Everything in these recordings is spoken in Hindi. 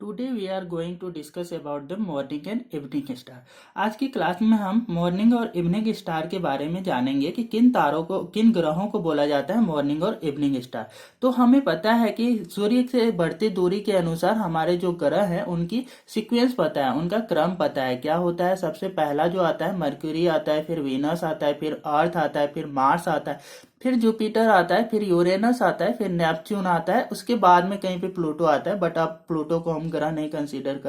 Today we are going to discuss about the morning and evening star. आज की क्लास में हम मॉर्निंग और इवनिंग स्टार के बारे में जानेंगे कि किन तारों को, किन ग्रहों को बोला जाता है मॉर्निंग और इवनिंग स्टार। तो हमें पता है कि सूर्य से बढ़ती दूरी के अनुसार हमारे जो ग्रह हैं उनकी सीक्वेंस पता है, उनका क्रम पता है। क्या होता है, सबसे पहला जो आता है मर्क्यूरी आता है, फिर वीनस आता है, फिर अर्थ आता है, फिर मार्स आता है, फिर जुपिटर आता है, फिर यूरेनस आता है, फिर नेपच्यून आता है। उसके बाद में कहीं पे प्लूटो आता है, बट अब प्लूटो को हम ग्रह नहीं कंसीडर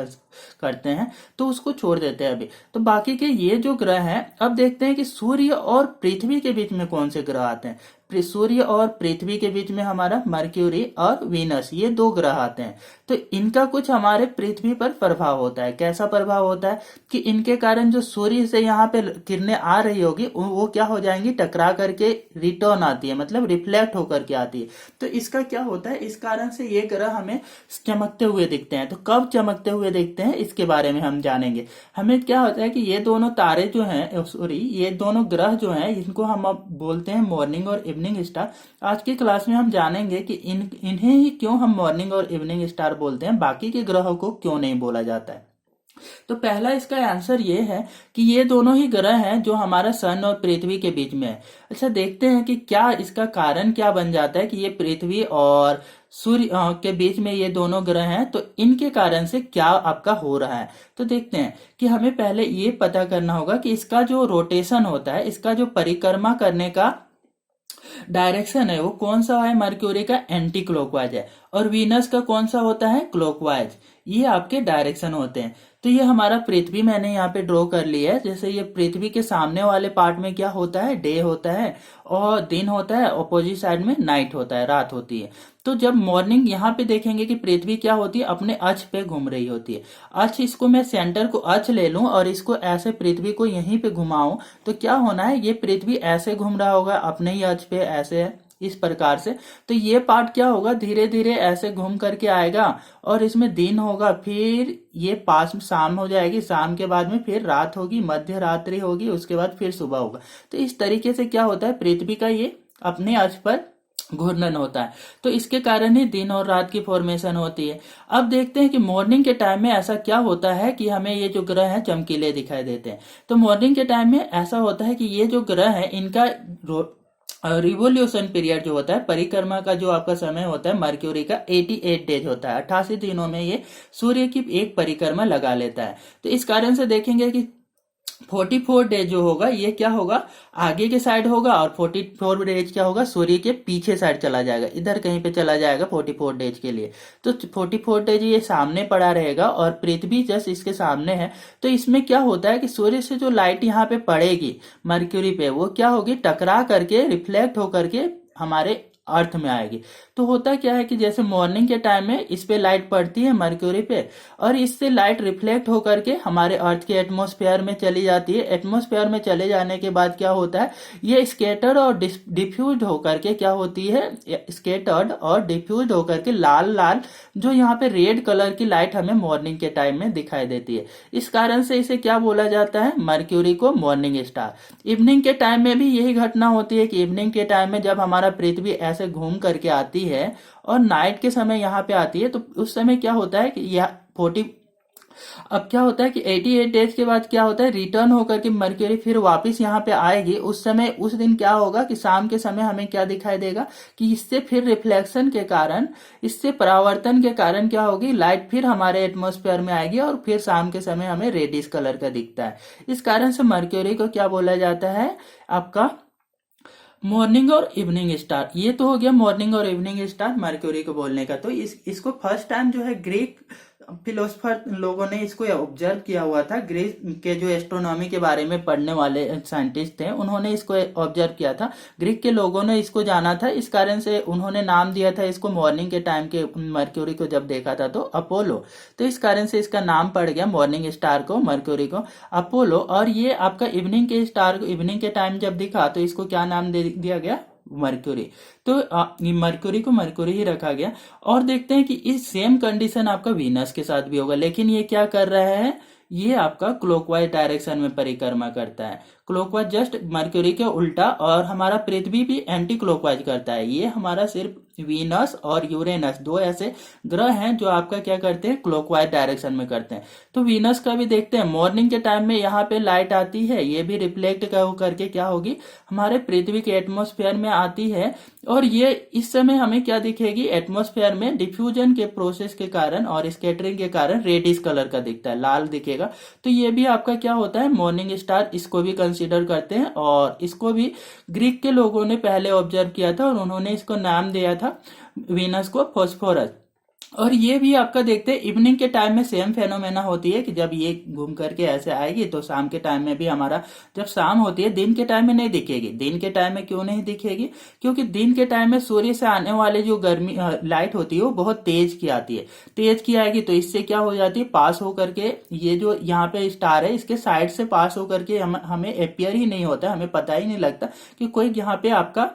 करते हैं, तो उसको छोड़ देते हैं अभी। तो बाकी के ये जो ग्रह हैं, अब देखते हैं कि सूर्य और पृथ्वी के बीच में कौन से ग्रह आते हैं। सूर्य और पृथ्वी के बीच में हमारा मर्क्यूरी और वीनस, ये दो ग्रह आते हैं। तो इनका कुछ हमारे पृथ्वी पर प्रभाव होता है। कैसा प्रभाव होता है कि इनके कारण जो सूर्य से यहाँ पे किरणें आ रही होगी वो क्या हो जाएंगी, टकरा करके रिटर्न आती है, मतलब रिफ्लेक्ट होकर के आती है। तो इसका क्या होता है, इस कारण से ये ग्रह हमें चमकते हुए दिखते हैं। तो कब चमकते हुए दिखते हैं इसके बारे में हम जानेंगे। हमें क्या होता है कि ये दोनों तारे जो हैं, सॉरी, ये दोनों ग्रह जो हैं, इनको हम अब बोलते हैं मॉर्निंग और इवनिंग स्टार। आज की क्लास में हम जानेंगे कि इन्हें ही क्यों हम मॉर्निंग और इवनिंग स्टार बोलते हैं, बाकी के ग्रहों को क्यों नहीं बोला जाता है। तो पहला इसका आंसर ये है कि ये दोनों ही ग्रह हैं जो हमारा सन और पृथ्वी के बीच में है। अच्छा, देखते हैं कि क्या इसका कारण क्या बन जाता है कि ये पृथ्वी और सूर्य के बीच में ये दोनों ग्रह हैं, तो इनके कारण से क्या आपका हो रहा है। तो देखते हैं कि हमें पहले ये पता करना होगा कि इसका जो रोटेशन होता है, इसका जो परिक्रमा करने का डायरेक्शन है, वो कौन सा है। मर्क्यूरी का एंटी क्लॉकवाइज है और वीनस का कौन सा होता है, क्लॉकवाइज। ये आपके डायरेक्शन होते हैं। तो ये हमारा पृथ्वी मैंने यहाँ पे ड्रॉ कर लिया है। जैसे ये पृथ्वी के सामने वाले पार्ट में क्या होता है, डे होता है और दिन होता है, ऑपोजिट साइड में नाइट होता है, रात होती है। तो जब मॉर्निंग यहाँ पे देखेंगे कि पृथ्वी क्या होती है, अपने अक्ष पे घूम रही होती है। अक्ष, इसको मैं सेंटर को अक्ष ले लूं और इसको ऐसे पृथ्वी को यहीं पे घुमाऊं, तो क्या होना है, ये पृथ्वी ऐसे घूम रहा होगा अपने ही अक्ष पे, ऐसे इस प्रकार से। तो ये पार्ट क्या होगा, धीरे धीरे ऐसे घूम करके आएगा और इसमें दिन होगा, फिर ये पास में शाम हो जाएगी, शाम के बाद में फिर रात होगी, मध्य रात्रि होगी, उसके बाद फिर सुबह होगा। तो इस तरीके से क्या होता है, पृथ्वी का ये अपने अक्ष पर घूर्णन होता है। तो इसके कारण ही दिन और रात की फॉर्मेशन होती है। अब देखते हैं कि मॉर्निंग के टाइम में ऐसा क्या होता है कि हमें ये जो ग्रह हैं चमकीले दिखाई देते हैं। तो मॉर्निंग के टाइम में ऐसा होता है कि ये जो ग्रह हैं, इनका रिवोल्यूशन पीरियड जो होता है, परिक्रमा का जो आपका समय होता है, मर्क्यूरी का 88 डेज होता है। 88 दिनों में ये सूर्य की एक परिक्रमा लगा लेता है। तो इस कारण से देखेंगे कि 44 डेज जो होगा, ये क्या होगा, आगे के साइड होगा, और 44 डेज क्या होगा, सूर्य के पीछे साइड चला जाएगा, इधर कहीं पे चला जाएगा 44 डेज के लिए। तो 44 डेज ये सामने पड़ा रहेगा और पृथ्वी जस्ट इसके सामने है। तो इसमें क्या होता है कि सूर्य से जो लाइट यहाँ पे पड़ेगी मर्क्यूरी पे, वो क्या होगी, टकरा करके रिफ्लेक्ट होकर के हमारे अर्थ में आएगी। तो होता क्या है कि जैसे मॉर्निंग के टाइम में इस पे लाइट पड़ती है मर्क्यूरी पे, और इससे लाइट रिफ्लेक्ट होकर के हमारे अर्थ के एटमॉस्फेयर में चली जाती है। एटमॉस्फेयर में चले जाने के बाद क्या होता है, ये स्केटर्ड और डिफ्यूज होकर के क्या होती है, स्केटर्ड और डिफ्यूज होकर के लाल लाल जो यहाँ पे रेड कलर की लाइट हमें मॉर्निंग के टाइम में दिखाई देती है। इस कारण से इसे क्या बोला जाता है, मर्क्यूरी को मॉर्निंग स्टार। इवनिंग के टाइम में भी यही घटना होती है कि इवनिंग के टाइम में जब हमारा पृथ्वी ऐसे घूम करके आती है और नाइट के समय यहाँ पे आती है, तो उस समय क्या होता है कि यह 40, अब क्या होता है कि 88 डेज के बाद क्या होता है, रिटर्न होकर के मर्क्यूरी फिर वापस यहाँ पे आएगी। उस समय, उस दिन क्या होगा कि शाम के समय हमें क्या दिखाई देगा कि इससे फिर रिफ्लेक्शन के कारण, इससे परावर्तन के कारण क्या होगी, लाइट फिर हमारे एटमॉस्फेयर में आएगी और फिर शाम के समय हमें रेडिश कलर का दिखता है। इस कारण से मर्क्यूरी को क्या बोला जाता है, आपका मॉर्निंग और इवनिंग स्टार। ये तो हो गया मॉर्निंग और इवनिंग स्टार मर्क्यूरी को बोलने का। तो इसको फर्स्ट टाइम जो है ग्रीक फिलोसफर लोगों ने इसको ऑब्जर्व किया हुआ था। ग्रीक के जो एस्ट्रोनॉमी के बारे में पढ़ने वाले साइंटिस्ट थे, उन्होंने इसको ऑब्जर्व किया था। ग्रीक के लोगों ने इसको जाना था, इस कारण से उन्होंने नाम दिया था इसको मॉर्निंग के टाइम के मर्क्यूरी को जब देखा था तो अपोलो। तो इस कारण से इसका नाम पड़ गया मॉर्निंग स्टार को, मर्क्यूरी को अपोलो। और ये आपका इवनिंग के स्टार को इवनिंग के टाइम जब दिखा तो इसको क्या नाम दे दिया गया, मर्क्यूरी। तो मर्क्यूरी को मर्क्यूरी ही रखा गया। और देखते हैं कि इस सेम कंडीशन आपका वीनस के साथ भी होगा, लेकिन ये क्या कर रहा है, ये आपका क्लॉकवाइज डायरेक्शन में परिक्रमा करता है। क्लॉकवाइज जस्ट मरक्यूरी के उल्टा, और हमारा पृथ्वी भी एंटी क्लॉकवाइज करता है। ये हमारा सिर्फ वीनस और यूरेनस दो ऐसे ग्रह हैं जो आपका क्या करते हैं, क्लॉकवाइज डायरेक्शन में करते हैं। तो वीनस का भी देखते हैं, मॉर्निंग के टाइम में यहाँ पे लाइट आती है, ये भी रिफ्लेक्ट करके क्या होगी, हमारे पृथ्वी के एटमॉस्फेयर में आती है, और ये इस समय हमें क्या दिखेगी, एटमॉस्फेयर में डिफ्यूजन के प्रोसेस के कारण और स्कैटरिंग के कारण रेडिश कलर का दिखता है, लाल दिखेगा। तो ये भी आपका क्या होता है, मॉर्निंग स्टार, इसको भी कंसीडर करते हैं। और इसको भी ग्रीक के लोगों ने पहले ऑब्जर्व किया था और उन्होंने इसको नाम दिया था वीनस को फॉस्फोरस। और ये भी आपका देखते हैं इवनिंग के टाइम में सेम फेनोमेना होती है कि जब ये घूम करके ऐसे आएगी तो शाम के टाइम में भी हमारा, जब शाम होती है दिन के टाइम में नहीं दिखेगी। दिन के टाइम में क्यों नहीं दिखेगी, क्योंकि दिन के टाइम में सूर्य से आने वाले जो गर्मी लाइट होती है वो बहुत तेज की आती है, तेज की आएगी तो इससे क्या हो जाती है, पास होकर के ये जो यहाँ पे स्टार है इसके साइड से पास होकर के हमें अपियर ही नहीं होता, हमें पता ही नहीं लगता कि कोई यहाँ पे आपका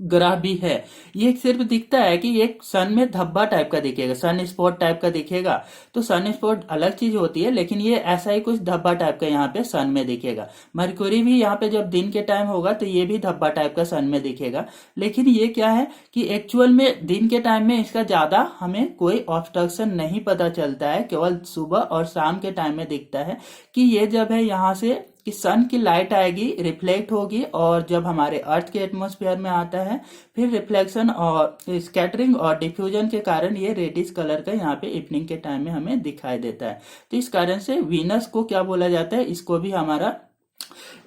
ग्रह भी है। ये सिर्फ दिखता है कि एक सन में धब्बा टाइप का दिखेगा, सन स्पॉट टाइप का दिखेगा। तो सन स्पॉट अलग चीज होती है, लेकिन ये ऐसा ही कुछ धब्बा टाइप का यहाँ पे सन में दिखेगा। मरक्यूरी भी यहाँ पे जब दिन के टाइम होगा तो ये भी धब्बा टाइप का सन में दिखेगा। लेकिन ये क्या है कि एक्चुअल में दिन के टाइम में इसका ज्यादा हमें कोई ऑब्स्ट्रक्शन नहीं पता चलता है, केवल सुबह और शाम के टाइम में दिखता है कि ये जब है यहाँ से कि सन की लाइट आएगी, रिफ्लेक्ट होगी, और जब हमारे अर्थ के एटमॉस्फेयर में आता है फिर रिफ्लेक्शन और स्कैटरिंग और डिफ्यूजन के कारण ये रेडिश कलर का यहाँ पे इवनिंग के टाइम में हमें दिखाई देता है। तो इस कारण से वीनस को क्या बोला जाता है, इसको भी हमारा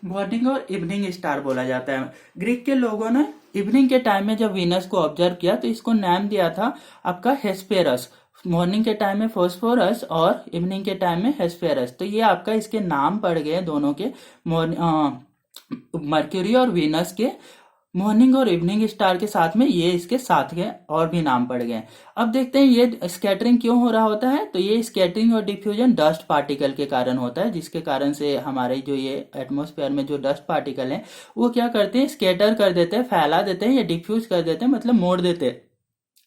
मॉर्निंग और इवनिंग स्टार बोला जाता है। ग्रीक के लोगों ने इवनिंग के टाइम में जब वीनस को ऑब्जर्व किया तो इसको नाम दिया था आपका हेस्पेरस। मॉर्निंग के टाइम में फॉस्फोरस और इवनिंग के टाइम में हेस्पेरस। तो ये आपका इसके नाम पड़ गए दोनों के, मर्क्यूरी और वीनस के मॉर्निंग और इवनिंग स्टार के साथ में ये इसके साथ के और भी नाम पड़ गए। अब देखते हैं ये स्कैटरिंग क्यों हो रहा होता है। तो ये स्कैटरिंग और डिफ्यूजन डस्ट पार्टिकल के कारण होता है, जिसके कारण से हमारे जो ये एटमॉस्फेयर में जो डस्ट पार्टिकल हैं वो क्या करते हैं, स्कैटर कर देते हैं, फैला देते हैं या डिफ्यूज कर देते हैं, मतलब मोड़ देते हैं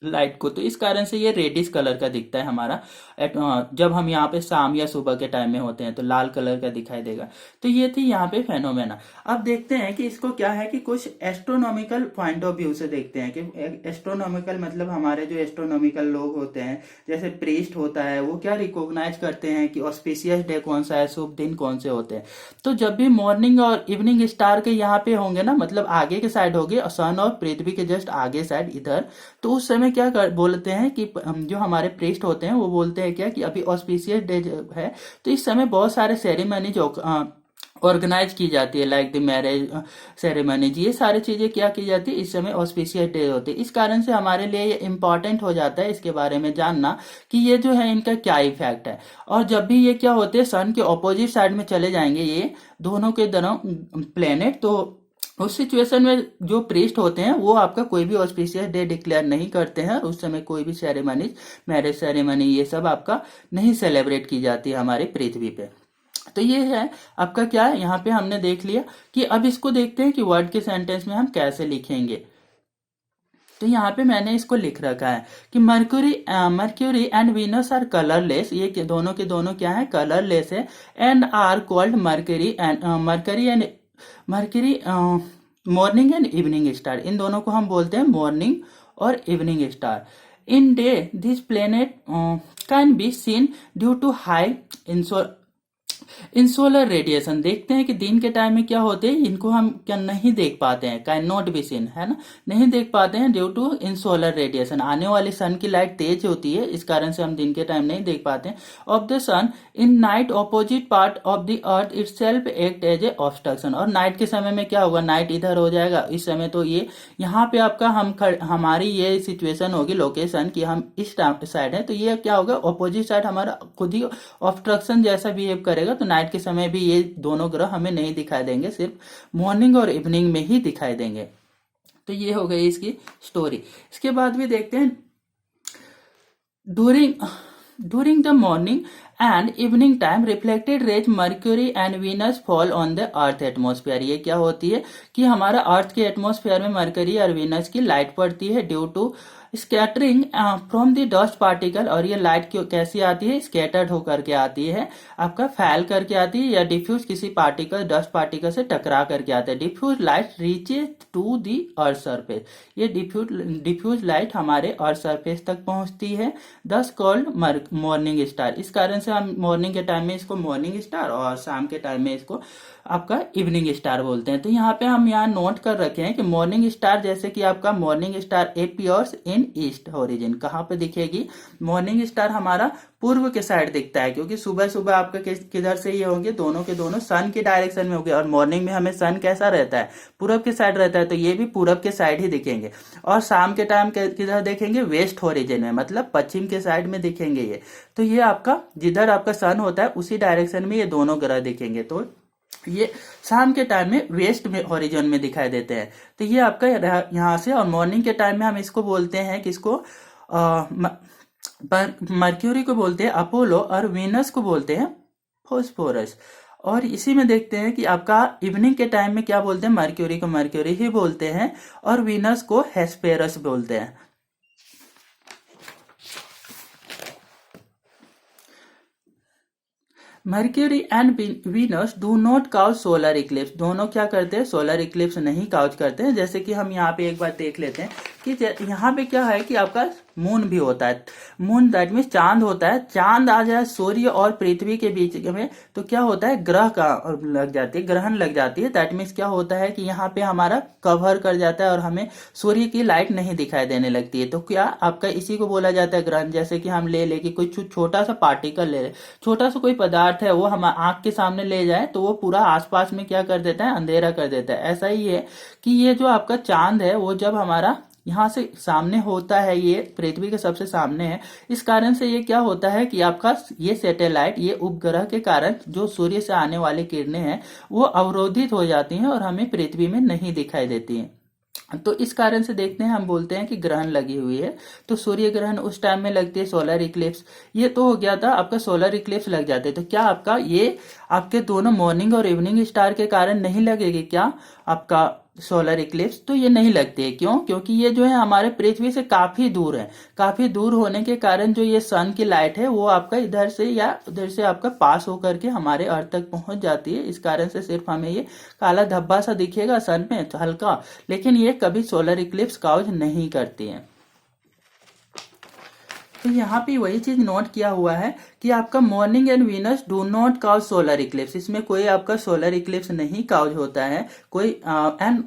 लाइट को। तो इस कारण से ये रेडिश कलर का दिखता है हमारा। जब हम यहाँ पे शाम या सुबह के टाइम में होते हैं तो लाल कलर का दिखाई देगा। तो ये थी यहाँ पे फेनोमेना। अब देखते हैं कि इसको क्या है कि कुछ एस्ट्रोनॉमिकल पॉइंट ऑफ व्यू से देखते हैं कि एस्ट्रोनॉमिकल मतलब हमारे जो एस्ट्रोनॉमिकल लोग होते हैं, जैसे प्रीस्ट होता है, वो क्या रिकॉग्नाइज करते हैं कि ऑस्पिशियस डे कौन सा है, शुभ दिन कौन से होते हैं। तो जब भी मॉर्निंग और इवनिंग स्टार के यहाँ पे होंगे ना, मतलब आगे के साइड होगी सन और पृथ्वी के जस्ट आगे साइड इधर, तो उस समय क्या बोलते हैं कि जो हमारे प्रीस्ट होते हैं वो बोलते हैं क्या कि अभी ऑस्पिशियस डे है। तो इस समय बहुत सारे सेरेमनी जो ऑर्गेनाइज की जाती है, लाइक द मैरिज सेरेमनी, ये सारी चीजें क्या की जाती है इस समय ऑस्पिशियस डे होते हैं। इस कारण से हमारे लिए ये इंपॉर्टेंट हो जाता है इसके बारे में जानना कि ये जो है इनका क्या इफेक्ट है। और जब भी ये क्या होते हैं सन के ऑपोजिट साइड में चले जाएंगे ये दोनों के दोनों प्लेनेट, तो उस सिचुएशन में जो प्रीस्ट होते हैं वो आपका कोई भी ऑस्पिशियस डे डिक्लेयर नहीं करते हैं, और उस समय कोई भी सेरेमनी, मैरिज सेरेमनी, ये सब आपका नहीं सेलिब्रेट की जाती है हमारी पृथ्वी पे। तो ये है आपका क्या है, यहाँ पे हमने देख लिया कि अब इसको देखते हैं कि वर्ड के सेंटेंस में हम कैसे लिखेंगे। तो यहाँ पे मैंने इसको लिख रखा है कि Mercury and Venus are colourless, ये दोनों के दोनों क्या है, कलरलेस है, and are called Mercury morning and evening star. इन दोनों को हम बोलते हैं मॉर्निंग और evening star. In day this planet can be seen due to high insolar radiation. देखते हैं कि दिन के टाइम में क्या होते हैं, इनको हम क्या नहीं देख पाते हैं, कैन नॉट बी सीन, है ना, नहीं देख पाते हैं ड्यू टू इंसोलर रेडिएशन। आने वाली सन की लाइट तेज होती है, इस कारण से हम दिन के टाइम नहीं देख पाते हैं। Of the sun in night opposite part of the earth itself act as a obstruction. और नाइट के समय में क्या होगा, नाइट इधर हो जाएगा इस समय, तो ये यहाँ पे आपका हमारी ये सिचुएशन होगी लोकेशन की हम इस साइड है, तो ये क्या होगा, ऑपोजिट साइड हमारा खुद ही ऑब्स्ट्रक्शन जैसा बिहेव करेगा। तो नाइट के समय भी ये दोनों ग्रह हमें नहीं दिखाई देंगे, सिर्फ मॉर्निंग और इवनिंग में ही दिखाई देंगे। तो ये हो गई इसकी स्टोरी। इसके बाद भी देखते हैं during the morning and evening time reflected raise mercury and Venus fall on the earth atmosphere. ये क्या होती है कि हमारा अर्थ के एटमॉस्फेयर में मरकरी और वीनस की लाइट पड़ती है due to scattering from the dust particle. और ये लाइट कैसी आती है, स्कैटर्ड होकर के आती है, आपका फैल करके आती है या डिफ्यूज किसी पार्टिकल डस्ट पार्टिकल से टकरा करके आता है। Diffuse light reaches to the earth surface. ये डिफ्यूज लाइट हमारे अर्थ सरफेस तक पहुंचती है, दस कॉल्ड मॉर्निंग स्टार। इस कारण से हम मॉर्निंग के टाइम में इसको मॉर्निंग स्टार और शाम के टाइम में इसको आपका इवनिंग स्टार बोलते हैं। तो यहाँ पे हम यहाँ नोट कर रखे हैं कि मॉर्निंग स्टार, जैसे कि आपका मॉर्निंग स्टार अपीयर्स इन ईस्ट होरिजन। कहाँ पे दिखेगी? मॉर्निंग स्टार हमारा पूर्व के साइड दिखता है, क्योंकि सुबह सुबह आपका किधर से ये होंगे, दोनों के दोनों सन की डायरेक्शन में होंगे। और मॉर्निंग में हमें सन कैसा रहता है, पूरब के साइड रहता है, तो ये भी पूरब के साइड ही दिखेंगे। और शाम के टाइम किधर देखेंगे? वेस्ट होरिजन में, मतलब पश्चिम के साइड में दिखेंगे ये। तो ये आपका जिधर आपका सन होता है उसी डायरेक्शन में ये दोनों ग्रह दिखेंगे। तो ये शाम के टाइम में वेस्ट में हॉरिजॉन में दिखाई देते हैं। तो ये आपका यहाँ से। और मॉर्निंग के टाइम में हम इसको बोलते हैं, किसको? मर्क्यूरी को बोलते हैं अपोलो और वीनस को बोलते हैं फोस्फोरस। और इसी में देखते हैं कि आपका इवनिंग के टाइम में क्या बोलते हैं? मर्क्यूरी को मर्क्यूरी ही बोलते हैं और वीनस को हेस्पेरस बोलते हैं। Mercury and Venus do not cause solar eclipse. दोनों क्या करते हैं? सोलर इक्लिप्स नहीं काउज करते हैं। जैसे कि हम यहाँ पे एक बार देख लेते हैं कि यहाँ पे क्या है कि आपका मून भी होता है। मून दैट मीन्स चांद होता है। चांद आ जाए सूर्य और पृथ्वी के बीच में तो क्या होता है? ग्रह का लग जाती है, ग्रहण लग जाती है। दैट मीन्स क्या होता है कि यहाँ पे हमारा कवर कर जाता है और हमें सूर्य की लाइट नहीं दिखाई देने लगती है। तो क्या आपका इसी को बोला जाता है ग्रहण। जैसे कि हम ले कि कोई छोटा सा पार्टिकल ले ले, छोटा सा कोई पदार्थ है, वो हम आंख के सामने ले जाए तो वो पूरा आसपास में क्या कर देता है? अंधेरा कर देता है। ऐसा ही है कि ये जो आपका चांद है वो जब हमारा यहाँ से सामने होता है, ये पृथ्वी के सबसे सामने है, इस कारण से ये क्या होता है कि आपका ये सैटेलाइट, ये उपग्रह के कारण जो सूर्य से आने वाली किरणें हैं वो अवरोधित हो जाती हैं और हमें पृथ्वी में नहीं दिखाई देती हैं। तो इस कारण से देखते हैं, हम बोलते हैं कि ग्रहण लगी हुई है। तो सूर्य ग्रहण उस टाइम में लगती है, सोलर इक्लिप्स। ये तो हो गया था आपका, सोलर इक्लिप्स लग जाते हैं। तो क्या आपका ये आपके दोनों मॉर्निंग और इवनिंग स्टार के कारण नहीं लगेगी क्या आपका सोलर इक्लिप्स? तो ये नहीं लगती है। क्यों? क्योंकि ये जो है हमारे पृथ्वी से काफी दूर है। काफी दूर होने के कारण जो ये सन की लाइट है वो आपका इधर से या उधर से आपका पास होकर के हमारे अर्थ तक पहुंच जाती है। इस कारण से सिर्फ हमें ये काला धब्बा सा दिखेगा सन में, तो हल्का, लेकिन ये कभी सोलर इक्लिप्स काउज नहीं करती है। तो यहाँ पे वही चीज नोट किया हुआ है कि आपका morning and Venus do not cause solar eclipse. इसमें कोई आपका सोलर इक्लिप्स नहीं काउज होता है कोई। And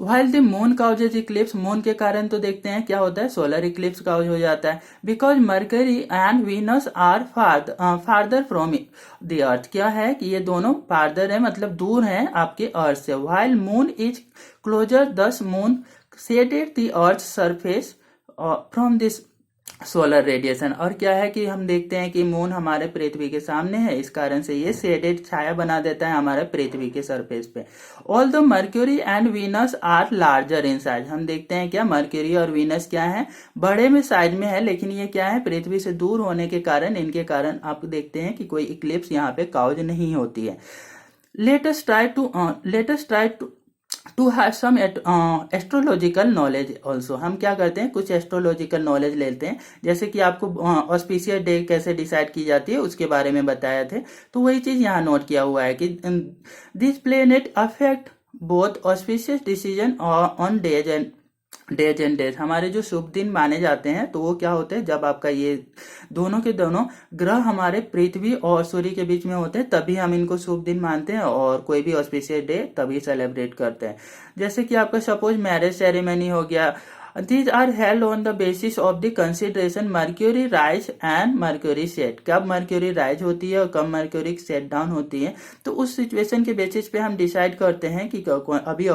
while the moon causes Eclipse, moon के कारण तो देखते हैं क्या होता है? सोलर इक्लिप्स काउज हो जाता है। Because Mercury and Venus are farther from the earth. क्या है कि ये दोनों फार्दर है, मतलब दूर हैं आपके अर्थ से। व्हाइल मून इज क्लोजर, दस moon shaded the earth surface from this solar radiation. और क्या है कि हम देखते हैं कि मून हमारे पृथ्वी के सामने है, इस कारण से ये शेडेड छाया बना देता है हमारे पृथ्वी के सरफेस पे। All the Mercury and Venus are larger in size. हम देखते हैं क्या मर्क्यूरी और वीनस क्या है? बड़े में साइज में है, लेकिन ये क्या है? पृथ्वी से दूर होने के कारण, इनके कारण आप देखते हैं कि कोई इक्लिप्स यहाँ पे काउज नहीं होती है। Latest try to have some astrological knowledge also. हम क्या करते हैं? कुछ एस्ट्रोलॉजिकल नॉलेज लेते हैं। जैसे कि आपको ऑस्पिशियस डे कैसे डिसाइड की जाती है उसके बारे में बताया थे, तो वही चीज यहाँ नोट किया हुआ है कि this planet affect both auspicious decision on days and days. हमारे जो शुभ दिन माने जाते हैं तो वो क्या होते हैं? जब आपका ये दोनों के दोनों ग्रह हमारे पृथ्वी और सूर्य के बीच में होते हैं तभी हम इनको शुभ दिन मानते हैं, और कोई भी ऑस्पिशियस डे तभी सेलिब्रेट करते हैं। जैसे कि आपका सपोज मैरिज सेरेमनी हो गया, These are held on the basis of the consideration Mercury rise and Mercury set। कब Mercury rise होती है और कब Mercury set down होती है, तो उस सिचुएशन के बेसिस पे हम डिसाइड करते हैं कि अभी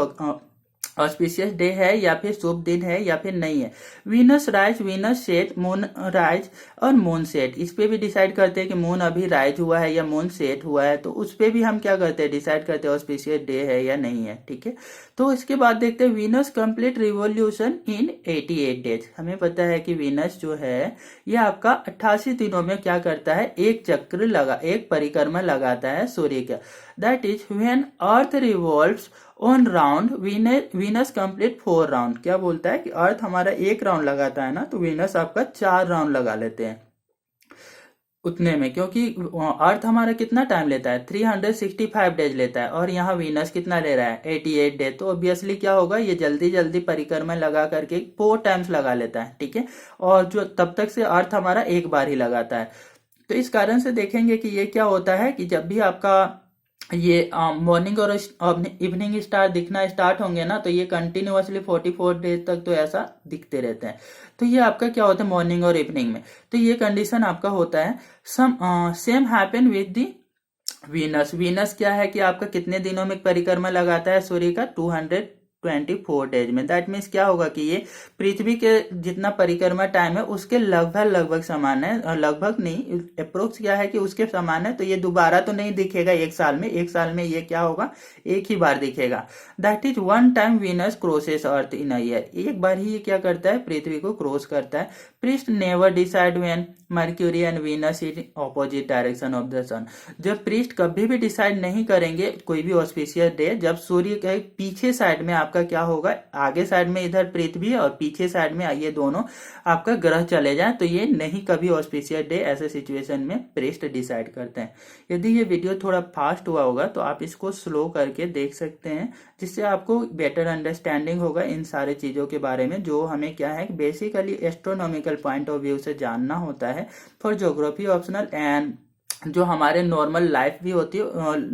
ऑस्पिशियस डे है या फिर शुभ दिन है या फिर नहीं है। Venus rise, Venus set, moon rise और मून सेट, इस पे भी डिसाइड करते हैं कि मून अभी राइज हुआ है या मून सेट हुआ है, तो उस पे भी हम क्या करते हैं, डिसाइड करते हैं ऑस्पिशियस डे है या नहीं है। ठीक है, तो इसके बाद देखते हैं Venus complete revolution in 88 days. हमें पता है कि वीनस जो है ये आपका 88 दिनों में क्या करता है, एक परिक्रमा लगाता है सूर्य का। That is when earth revolves on round Venus complete 4 round. क्या बोलता है कि अर्थ हमारा एक राउंड लगाता है ना, तो वीनस आपका 4 राउंड लगा लेते हैं उतने में, क्योंकि अर्थ हमारा कितना टाइम लेता है, 365 डेज लेता है, और यहाँ वीनस कितना ले रहा है, 88 डेज। तो ऑब्वियसली क्या होगा, ये जल्दी जल्दी परिक्रमा लगा करके 4 टाइम्स लगा लेता है। ठीक है, और जो तब तक से अर्थ हमारा एक बार ही लगाता है। तो इस कारण से देखेंगे कि ये क्या होता है कि जब भी आपका ये मॉर्निंग और इवनिंग स्टार दिखना स्टार्ट होंगे ना, तो ये कंटिन्यूअसली 44 डेज तक तो ऐसा दिखते रहते हैं। तो ये आपका क्या होता है मॉर्निंग और इवनिंग में, तो ये कंडीशन आपका होता है। Same happen with the Venus. Venus क्या है कि आपका कितने दिनों में परिक्रमा लगाता है सूर्य का, 224 डेज में। दैट मीन्स क्या होगा कि ये पृथ्वी के जितना परिक्रमा टाइम है उसके लगभग समान है, लगभग नहीं, अप्रोक्स क्या है कि उसके समान है। तो ये दोबारा तो नहीं दिखेगा एक साल में, एक साल में ये क्या होगा, एक ही बार दिखेगा। That is one time Venus crosses earth in a year. एक बार ही ये क्या करता है, पृथ्वी को क्रॉस करता है। Priest never decide when Mercury and Venus in opposite direction of the sun. जब प्रीस्ट कभी भी डिसाइड नहीं करेंगे कोई भी ऑस्पिशियस डे, जब सूर्य के पीछे साइड में आपका क्या होगा, आगे साइड में इधर पृथ्वी और पीछे साइड में ये दोनों आपका ग्रह चले जाए, तो ये नहीं कभी ऑस्पिशियस डे ऐसे सिचुएशन में प्रीस्ट डिसाइड करते हैं। यदि ये वीडियो थोड़ा फास्ट हुआ होगा तो आप इसको स्लो करके देख सकते हैं, जिससे आपको बेटर अंडरस्टैंडिंग होगा इन सारे चीजों के बारे में, जो हमें क्या है basically astronomical point of view से जानना होता है फॉर ज्योग्राफी ऑप्शनल। एंड जो हमारे नॉर्मल लाइफ भी होती है,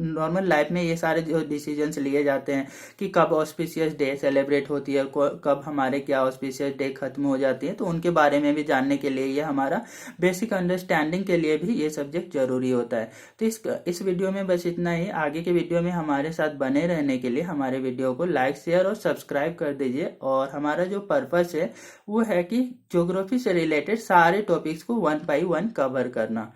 नॉर्मल लाइफ में ये सारे जो डिसीजंस लिए जाते हैं कि कब ऑस्पिशियस डे सेलिब्रेट होती है, कब हमारे क्या ऑस्पिशियस डे खत्म हो जाती है, तो उनके बारे में भी जानने के लिए ये हमारा बेसिक अंडरस्टैंडिंग के लिए भी ये सब्जेक्ट जरूरी होता है। तो इस वीडियो में बस इतना ही। आगे के वीडियो में हमारे साथ बने रहने के लिए हमारे वीडियो को लाइक शेयर और सब्सक्राइब कर दीजिए। और हमारा जो पर्पस है वो है कि ज्योग्राफी से रिलेटेड सारे टॉपिक्स को 1 by 1 कवर करना।